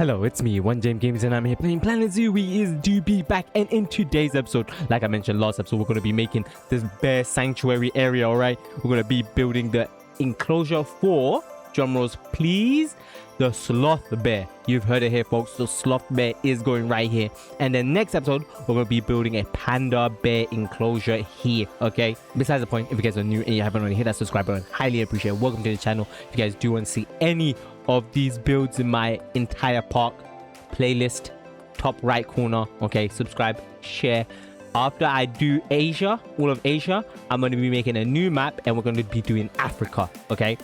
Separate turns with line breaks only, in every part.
Hello, it's me, One James Games, and I'm here playing Planet Zoo. We is do be back, and in today's episode, like I mentioned last episode, we're going to be making this bear sanctuary area. All right, we're going to be building the enclosure for, drumrolls please, the Sloth Bear. You've heard it here, folks. The Sloth Bear is going right here, and then next episode we're going to be building a panda bear enclosure here. Okay, besides the point, if you guys are new and you haven't already hit that subscribe button, highly appreciate it. Welcome to the channel. If you guys do want to see any of these builds in my entire park playlist, top right corner, okay, subscribe, share. After I do Asia, all of Asia, I'm going to be making a new map, and we're going to be doing Africa. Okay,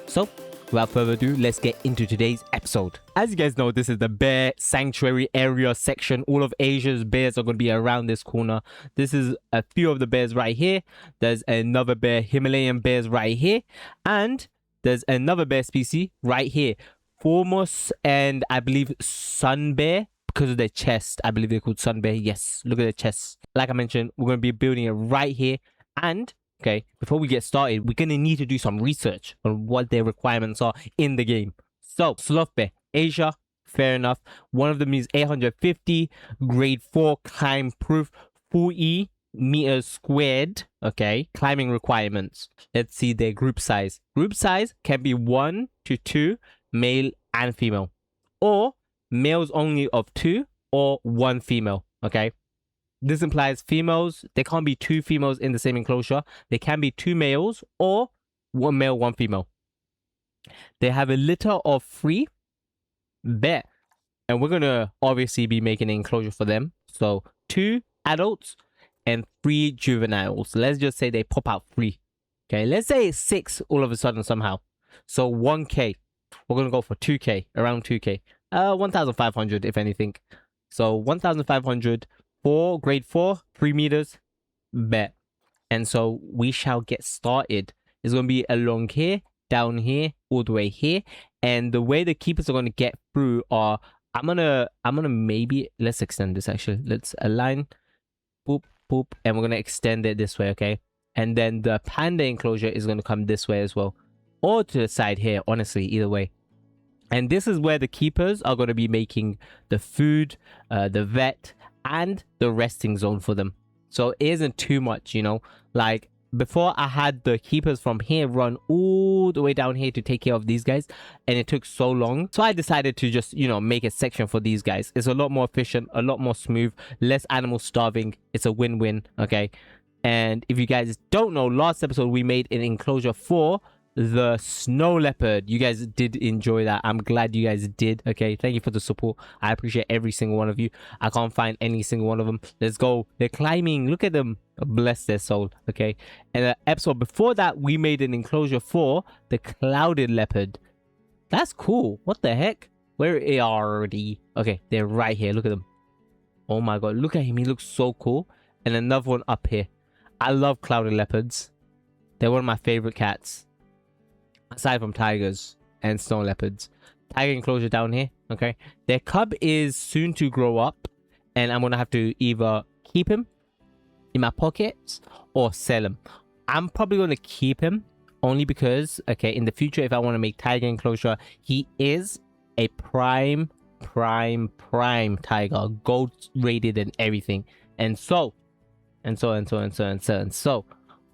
so without further ado, let's get into today's episode. As you guys know, this is the bear sanctuary area section. All of Asia's bears are going to be around this corner. This is a few of the bears right here. There's another bear, Himalayan bears right here, and there's another bear species right here, Foremost, and I believe sun bear, because of their chest. I believe they're called sun bear. Yes, look at their chests. Like I mentioned, we're going to be building it right here. And okay, before we get started, we're going to need to do some research on what their requirements are in the game. So Sloth Bear, Asia, fair enough. One of them is 850, grade 4, climb proof, 40 meters squared. Okay, climbing requirements. Let's see their group size. Group size can be 1 to 2, male and female, or males only of 2 or 1 female. Okay, this implies females, there can't be 2 females in the same enclosure. There can be 2 males or 1 male, 1 female. They have a litter of 3 bear, and we're gonna obviously be making an enclosure for them. So 2 adults and 3 juveniles. Let's just say they pop out 3. Okay, let's say it's 6 all of a sudden somehow. So 1k. We're gonna go for 2k, around 2k. 1,500 if anything. So 1,500 for grade 4, 3 meters, bet. And so we shall get started. It's gonna be along here, down here, all the way here. And the way the keepers are gonna get through are, I'm gonna maybe, let's extend this actually. Let's align, boop, boop, and we're gonna extend it this way, okay? And then the panda enclosure is gonna come this way as well, or to the side here, honestly, either way. And this is where the keepers are going to be making the food, the vet, and the resting zone for them. So it isn't too much, you know. Like before, I had the keepers from here run all the way down here to take care of these guys, and it took so long. So I decided to just, you know, make a section for these guys. It's a lot more efficient, a lot more smooth, less animals starving. It's a win-win, okay? And if you guys don't know, last episode we made an enclosure for the snow leopard. You guys did enjoy that. I'm glad you guys did. Okay, thank you for the support. I appreciate every single one of you. I can't find any single one of them. Let's go. They're climbing. Look at them. Bless their soul. Okay, and the episode before that we made an enclosure for the clouded leopard. That's cool. What the heck? Where are they? Okay, they're right here. Look at them. Oh my god, look at him. He looks so cool. And another one up here. I love clouded leopards. They're one of my favorite cats, aside from tigers and snow leopards. Tiger enclosure down here. Okay, their cub is soon to grow up, and I'm gonna have to either keep him in my pockets or sell him. I'm probably gonna keep him only because, okay, in the future, if I want to make tiger enclosure, he is a prime tiger, gold rated and everything. And so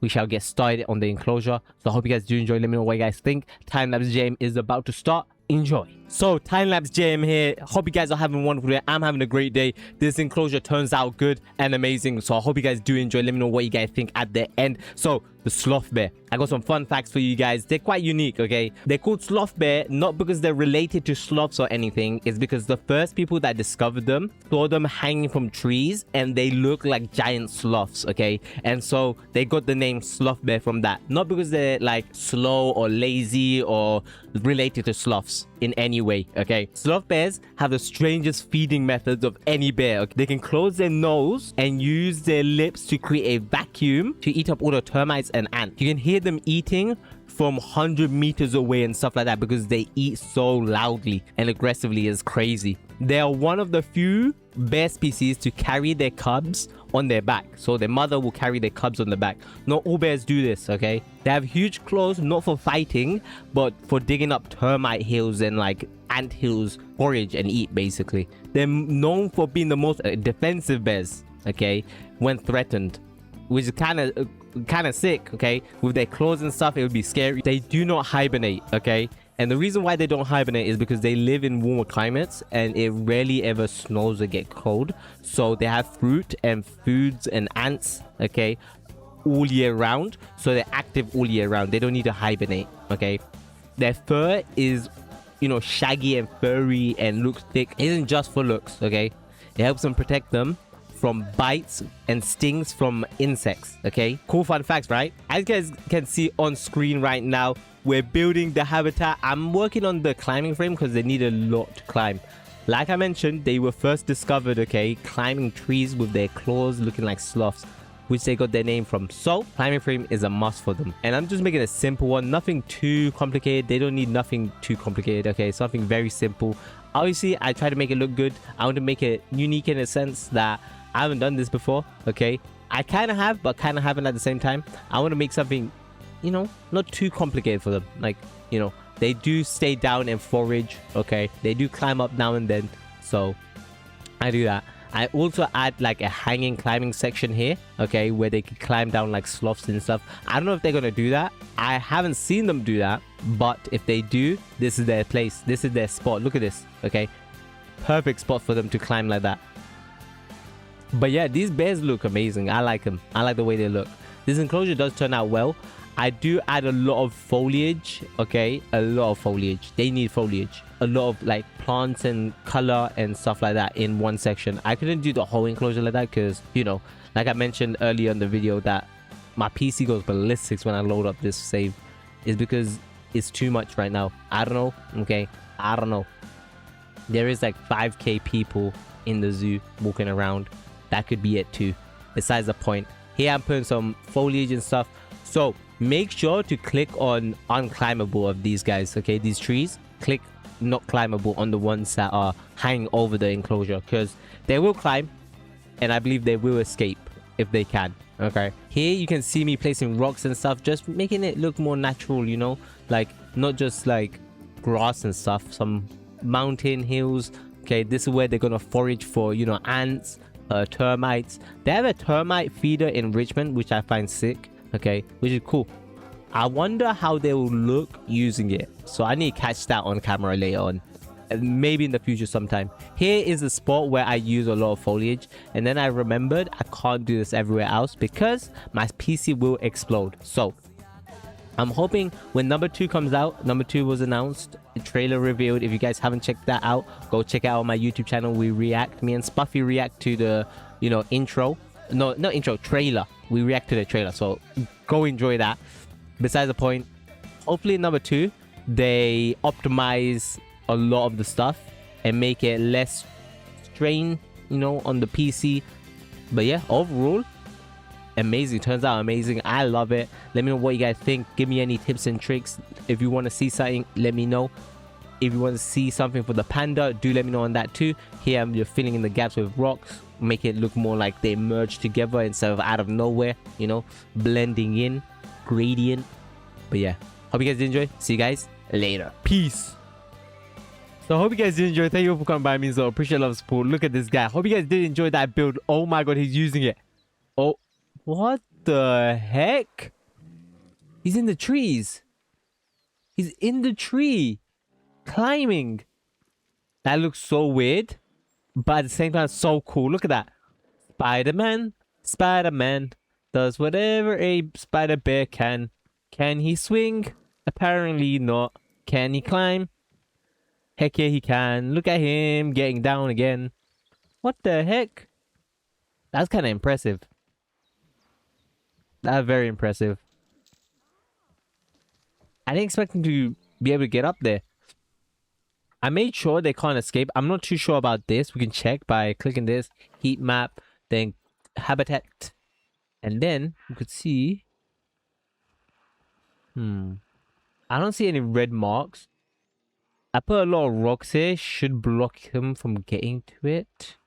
we shall get started on the enclosure. So I hope you guys do enjoy. Let me know what you guys think. Time-lapse jam is about to start. Enjoy. So time-lapse jam here. Hope you guys are having a wonderful day. I'm having a great day. This enclosure turns out good and amazing. So I hope you guys do enjoy. Let me know what you guys think at the end. So the Sloth Bear. I got some fun facts for you guys. They're quite unique, okay? They're called Sloth Bear, not because they're related to sloths or anything. It's because the first people that discovered them saw them hanging from trees, and they look like giant sloths, okay? And so they got the name Sloth Bear from that. Not because they're like slow or lazy or related to sloths in any way, okay? Sloth bears have the strangest feeding methods of any bear. Okay? They can close their nose and use their lips to create a vacuum to eat up all the termites and ants. You can hear them eating from 100 meters away and stuff like that because they eat so loudly and aggressively. Is crazy. They are one of the few bear species to carry their cubs on their back. So their mother will carry their cubs on the back. Not all bears do this, okay? They have huge claws, not for fighting, but for digging up termite hills and like ant hills, forage and eat, basically. They're known for being the most defensive bears, okay, when threatened, which is kind of sick, okay? With their claws and stuff, it would be scary. They do not hibernate, okay? And the reason why they don't hibernate is because they live in warmer climates and it rarely ever snows or get cold. So they have fruit and foods and ants, okay, all year round. So they're active all year round. They don't need to hibernate, okay? Their fur is, you know, shaggy and furry and looks thick. It isn't just for looks, okay? It helps them protect them from bites and stings from insects, okay? Cool fun facts, right? As you guys can see on screen right now, we're building the habitat. I'm working on the climbing frame because they need a lot to climb. Like I mentioned, they were first discovered, okay, climbing trees with their claws looking like sloths, which they got their name from. So climbing frame is a must for them. And I'm just making a simple one, nothing too complicated. They don't need nothing too complicated, okay? Something very simple. Obviously, I try to make it look good. I want to make it unique in a sense that I haven't done this before, okay? I kind of have, but kind of haven't at the same time. I want to make something, you know, not too complicated for them. Like, you know, they do stay down and forage, okay? They do climb up now and then, so I do that. I also add like a hanging climbing section here, okay, where they can climb down like sloths and stuff. I don't know if they're gonna do that. I haven't seen them do that, but if they do, this is their place. This is their spot. Look at this, okay? Perfect spot for them to climb like that. But yeah, these bears look amazing. I like them. I like the way they look. This enclosure does turn out well. I do add a lot of foliage, okay? A lot of foliage. They need foliage. A lot of like plants and color and stuff like that in one section. I couldn't do the whole enclosure like that because, you know, like I mentioned earlier in the video that my PC goes ballistics when I load up this save. Is because it's too much right now. I don't know, okay? I don't know. There is like 5k people in the zoo walking around. That could be it too. Besides the point. Here I'm putting some foliage and stuff. So make sure to click on unclimbable of these guys, okay? These trees. Click not climbable on the ones that are hanging over the enclosure because they will climb and I believe they will escape if they can, okay? Here you can see me placing rocks and stuff, just making it look more natural, you know? Like not just like grass and stuff, some mountain hills. Okay, this is where they're gonna forage for, you know, ants, termites. They have a termite feeder enrichment, which I find sick, okay, which is cool. I wonder how they will look using it, so I need to catch that on camera later on, and maybe in the future sometime. Here is the spot where I use a lot of foliage, and then I remembered I can't do this everywhere else because my PC will explode. So I'm hoping when number 2 comes out, number 2 was announced, the trailer revealed. If you guys haven't checked that out, go check it out on my YouTube channel. We react, me and Spuffy react to the, you know, intro. No, not intro, trailer. We react to the trailer, so go enjoy that. Besides the point, hopefully in number 2, they optimize a lot of the stuff and make it less strain, you know, on the PC. But yeah, overall, amazing. Turns out amazing. I love it. Let me know what you guys think. Give me any tips and tricks. If you want to see something, let me know. If you want to see something for the panda, do let me know on that too. Here I'm just filling in the gaps with rocks, make it look more like they merge together instead of out of nowhere, you know, blending in, gradient. But yeah, hope you guys did enjoy. See you guys later. Peace. So I hope you guys did enjoy. Thank you for coming by me. So appreciate love support. Look at this guy. Hope you guys did enjoy that build. Oh my god, he's using it. Oh, what the heck? He's in the trees. He's in the tree. Climbing. That looks so weird. But at the same time, so cool. Look at that. Spider-Man. Spider-Man does whatever a spider bear can. Can he swing? Apparently not. Can he climb? Heck yeah, he can. Look at him getting down again. What the heck? That's kind of impressive. That's very impressive. I didn't expect him to be able to get up there. I made sure they can't escape. I'm not too sure about this. We can check by clicking this heat map, then habitat, and then we could see. I don't see any red marks. I put a lot of rocks here, should block him from getting to it.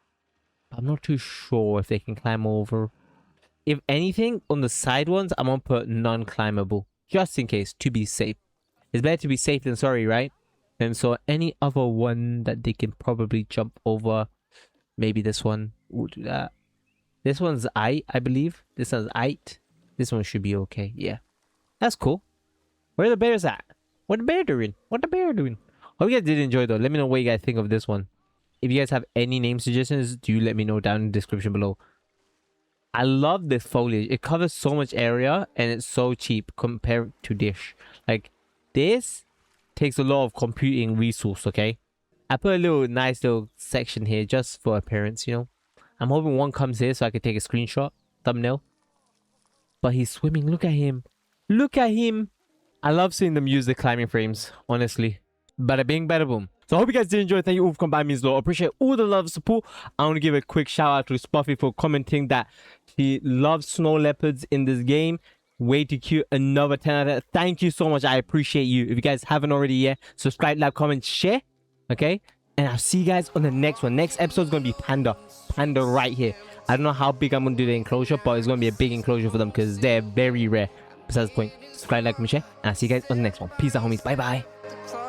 But I'm not too sure if they can climb over. If anything, on the side ones, I'm gonna put non-climbable. Just in case, to be safe. It's better to be safe than sorry, right? And so any other one that they can probably jump over. Maybe this one. We'll do that. This one's I believe. This one's eight. This one should be okay. Yeah. That's cool. Where the bears at? What the bear doing? What the bear doing? Hope you guys did enjoy though. Let me know what you guys think of this one. If you guys have any name suggestions, do let me know down in the description below. I love this foliage. It covers so much area and it's so cheap compared to dish. Like this takes a lot of computing resource, okay? I put a little nice little section here just for appearance, you know. I'm hoping one comes here so I can take a screenshot, thumbnail. But he's swimming. Look at him. Look at him. I love seeing them use the climbing frames, honestly. Bada bing, bada boom. So I hope you guys did enjoy. Thank you all for coming by me as well. I appreciate all the love and support. I want to give a quick shout out to Spuffy for commenting that she loves snow leopards in this game. Way too cute. Another 10 out of 10. Thank you so much. I appreciate you. If you guys haven't already yet, subscribe, like, comment, share. Okay? And I'll see you guys on the next one. Next episode is going to be Panda. Panda right here. I don't know how big I'm going to do the enclosure, but it's going to be a big enclosure for them because they're very rare. Besides the point, subscribe, like, comment, share. And I'll see you guys on the next one. Peace out, homies. Bye-bye.